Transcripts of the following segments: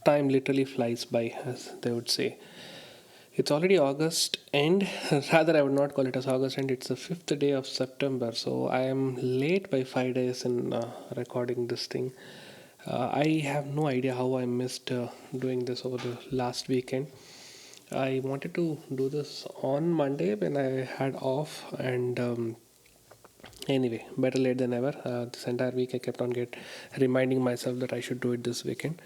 time literally flies by, as they would say. It's already August end. Rather, I would not call it as August end. It's the fifth day of September. So I am late by 5 days in recording this thing. I have no idea how I missed doing this over the last weekend. I wanted to do this on Monday when I had off, and anyway, better late than never. This entire week I kept on reminding myself that I should do it this weekend.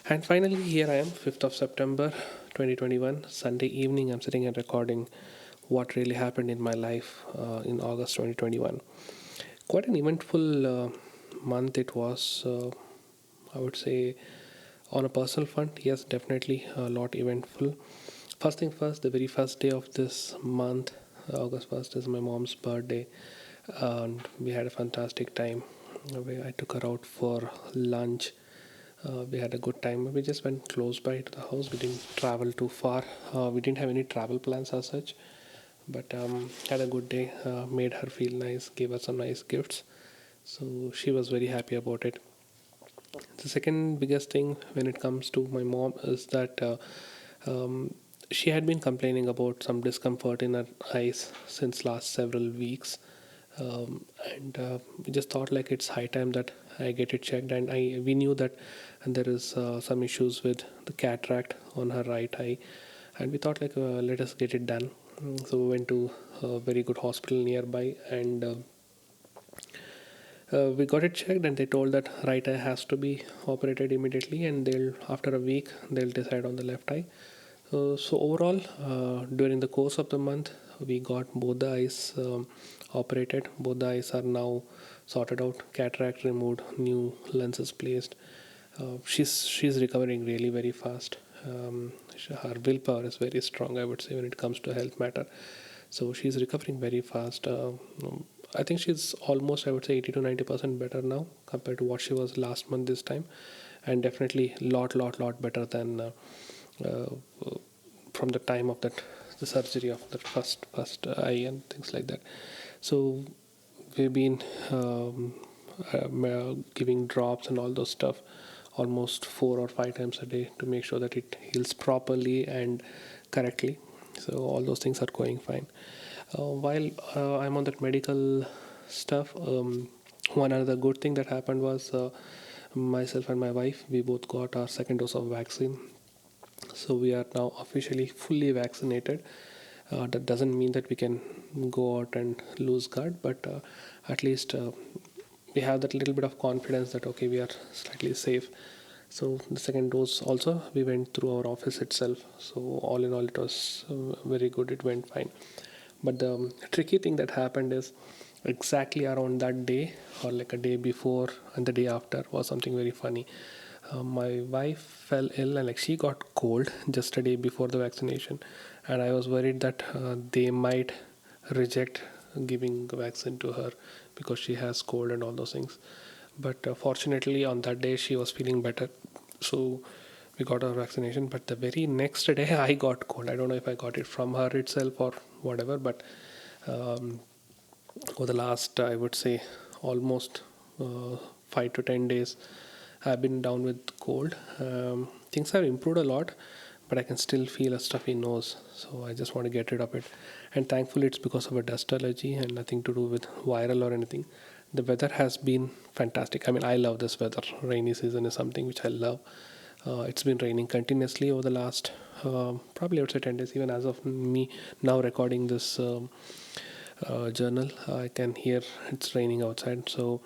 And finally, here I am, 5th of September 2021, Sunday evening. I'm sitting and recording what really happened in my life in August 2021. Quite an eventful month it was, I would say, on a personal front. Yes, definitely a lot eventful. First thing first, the very first day of this month, August 1st, is my mom's birthday, and we had a fantastic time. I took her out for lunch. We had a good time. We just went close by to the house. We didn't travel too far. We didn't have any travel plans as such, but had a good day. Made her feel nice. Gave her some nice gifts. So she was very happy about it. The second biggest thing when it comes to my mom is that um, she had been complaining about some discomfort in her eyes since last several weeks, and we just thought like it's high time that I get it checked. And I we knew that there is some issues with the cataract on her right eye, and we thought like let us get it done. So we went to a very good hospital nearby, and we got it checked, and they told that right eye has to be operated immediately, and they'll after a week they'll decide on the left eye. So overall, during the course of the month, we got both the eyes operated. Both the eyes are now sorted out, cataract removed, new lenses placed. She's recovering really very fast. Her willpower is very strong, I would say, when it comes to health matter. So she's recovering very fast. I think she's almost, I would say, 80 to 90% better now compared to what she was last month this time, and definitely lot better than uh, from the time of that the surgery of the first eye and things like that. So we've been giving drops and all those stuff almost 4 or 5 times a day to make sure that it heals properly and correctly. So all those things are going fine. While I'm on that medical stuff, one other good thing that happened was myself and my wife, we both got our second dose of vaccine. So we are now officially fully vaccinated. That doesn't mean that we can go out and lose guard, but at least we have that little bit of confidence that okay, we are slightly safe. So the second dose also we went through our office itself. So all in all, it was very good. It went fine. But the tricky thing that happened is exactly around that day, or like a day before and the day after, was something very funny. My wife fell ill, and like she got cold just a day before the vaccination, and I was worried that they might reject giving the vaccine to her because she has cold and all those things. But fortunately, on that day she was feeling better, so we got our vaccination. But the very next day I got cold. I don't know if I got it from her itself or whatever, but um, over the last, I would say, almost 5 to 10 days, I've been down with cold. Things have improved a lot, but I can still feel a stuffy nose. So I just want to get rid of it. And thankfully, it's because of a dust allergy and nothing to do with viral or anything. The weather has been fantastic. I mean, I love this weather. Rainy season is something which I love. It's been raining continuously over the last probably I would say 10 days. Even as of me now recording this journal, I can hear it's raining outside. So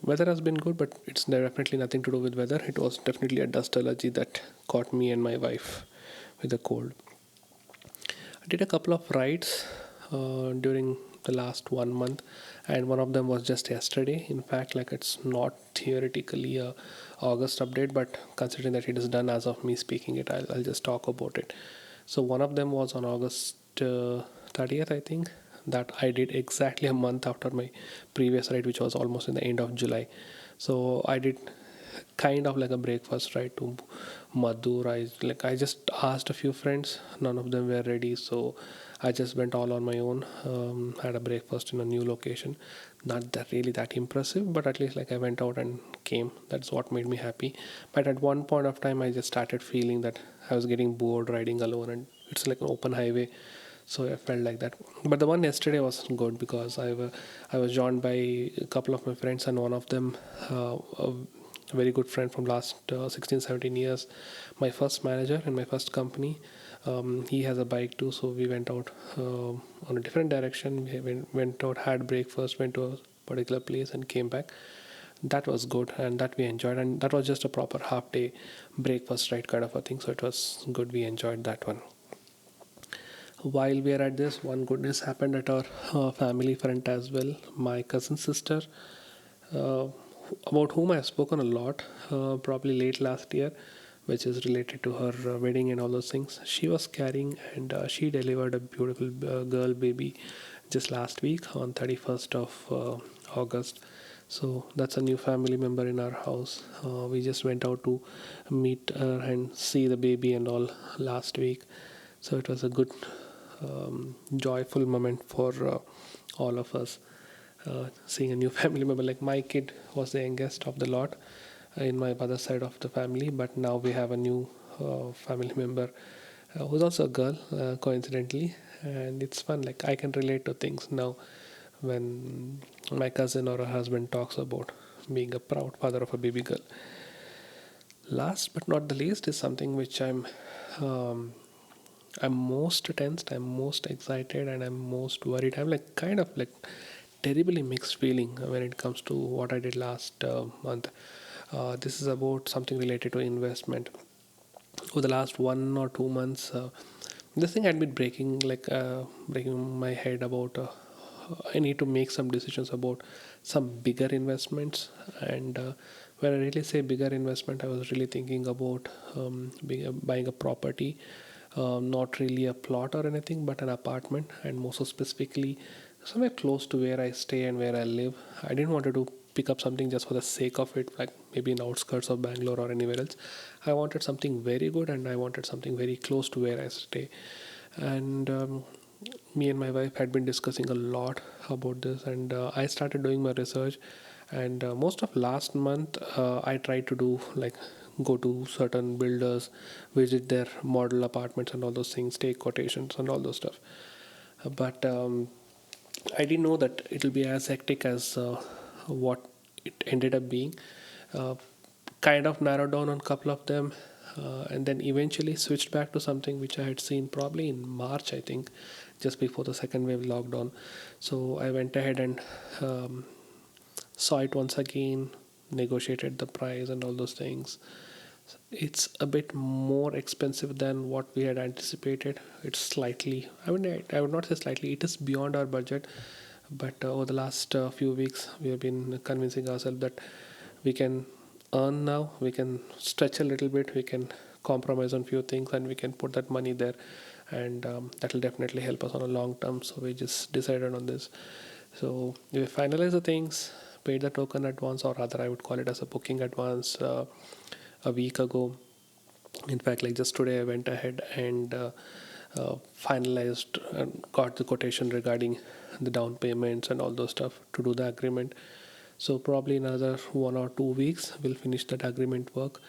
weather has been good, but it's definitely nothing to do with weather. It was definitely a dust allergy that caught me and my wife with a cold. I did a couple of rides during the last 1 month, and one of them was just yesterday. In fact, like it's not theoretically a August update, but considering that it is done as of me speaking it, I'll just talk about it. So one of them was on August 30th, I think. That I did exactly a month after my previous ride, which was almost in the end of July. So I did kind of like a breakfast ride to Madur. I just asked a few friends, none of them were ready, so I just went all on my own, had a breakfast in a new location. Not that really that impressive, but at least like I went out and came. That's what made me happy. But at one point of time, I just started feeling that I was getting bored riding alone, and it's like an open highway, so I felt like that. But the one yesterday was good because I was joined by a couple of my friends, and one of them, a very good friend from last 16 17 years, my first manager in my first company. He has a bike too, so we went out on a different direction. We went out, had breakfast, went to a particular place, and came back. That was good, and that we enjoyed, and that was just a proper half day breakfast right kind of a thing, so it was good. We enjoyed that one. While we are at this, one goodness happened at our family front as well. My cousin's sister, uh, about whom I've spoken a lot, probably late last year, which is related to her wedding and all those things. She was carrying, and she delivered a beautiful girl baby just last week on 31st of August. So that's a new family member in our house. We just went out to meet her and see the baby and all last week. So it was a good, joyful moment for all of us, seeing a new family member. Like my kid was the youngest of the lot in my mother's side of the family, but now we have a new family member who's also a girl, coincidentally, and it's fun. Like I can relate to things now when my cousin or her husband talks about being a proud father of a baby girl. Last but not the least is something which um, I'm most tensed, I'm most excited, and I'm most worried. I'm like kind of like terribly mixed feeling when it comes to what I did last month. This is about something related to investment. For the last 1 or 2 months, this thing had been breaking my head about. I need to make some decisions about some bigger investments, and when I really say bigger investment, I was really thinking about buying a property, not really a plot or anything, but an apartment, and more so specifically somewhere close to where I stay and where I live. I didn't want to do pick up something just for the sake of it, like maybe in outskirts of Bangalore or anywhere else. I wanted something very good, and I wanted something very close to where I stay. And me and my wife had been discussing a lot about this, and I started doing my research. And most of last month, I tried to do like go to certain builders, visit their model apartments and all those things, take quotations and all those stuff. But I didn't know that it'll be as hectic as what it ended up being. Uh, Kind of narrowed down on a couple of them, and then eventually switched back to something which I had seen probably in March, I think, just before the second wave lockdown. So I went ahead and um, saw it once again, negotiated the price and all those things. It's a bit more expensive than what we had anticipated. It's slightly, I would not say slightly, it is beyond our budget. But over the last few weeks, we have been convincing ourselves that we can earn now, we can stretch a little bit, we can compromise on few things, and we can put that money there. And that will definitely help us on a long term. So we just decided on this. So we finalized the things, paid the token advance, or rather, I would call it as a booking advance a week ago. In fact, like just today, I went ahead and finalized and got the quotation regarding the down payments and all those stuff to do the agreement. So probably another 1 or 2 weeks, we'll finish that agreement work,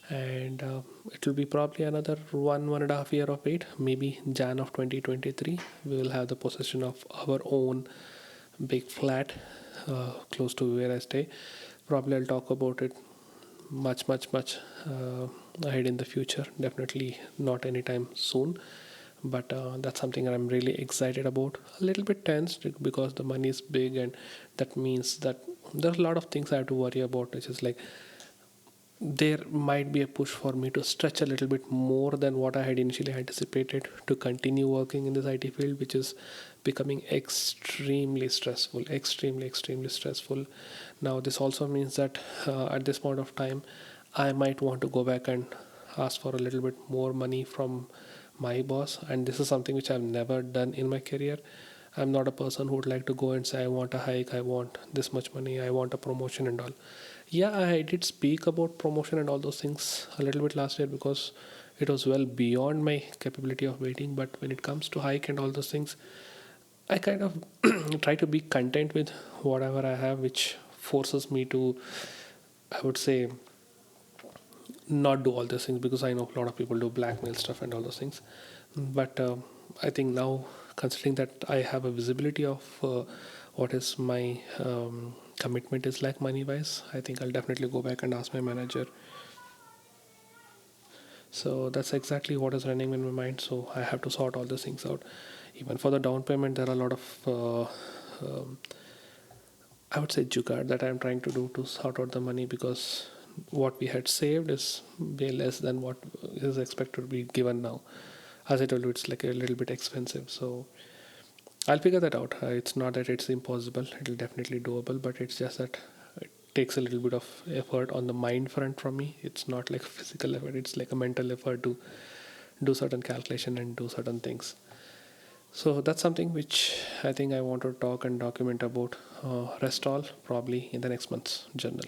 and it will be probably another 1.5 year of wait. Maybe Jan of 2023, we will have the possession of our own big flat close to where I stay. Probably I'll talk about it much ahead in the future. Definitely not anytime soon, but that's something I'm really excited about. A little bit tense because the money is big, and that means that there's a lot of things I have to worry about, which is like there might be a push for me to stretch a little bit more than what I had initially anticipated to continue working in this IT field, which is becoming extremely stressful, extremely stressful. Now, this also means that at this point of time, I might want to go back and ask for a little bit more money from my boss, and this is something which I've never done in my career. I'm not a person who would like to go and say, I want a hike, I want this much money, I want a promotion and all. Yeah, I did speak about promotion and all those things a little bit last year because it was well beyond my capability of waiting. But when it comes to hike and all those things, I kind of try to be content with whatever I have, which forces me to, I would say, not do all those things, because I know a lot of people do blackmail stuff and all those things. But I think now, considering that I have a visibility of what is my commitment is like money wise, I think I'll definitely go back and ask my manager. So that's exactly what is running in my mind. So I have to sort all these things out. Even for the down payment, there are a lot of I would say jugaad that I'm trying to do to sort out the money, because what we had saved is way less than what is expected to be given now. As I told you, it's like a little bit expensive. So I'll figure that out. It's not that it's impossible, it'll definitely doable, but it's just that it takes a little bit of effort on the mind front from me. It's not like physical effort, it's like a mental effort to do certain calculation and do certain things. So that's something which I think I want to talk and document about. Rest all probably in the next month's journal.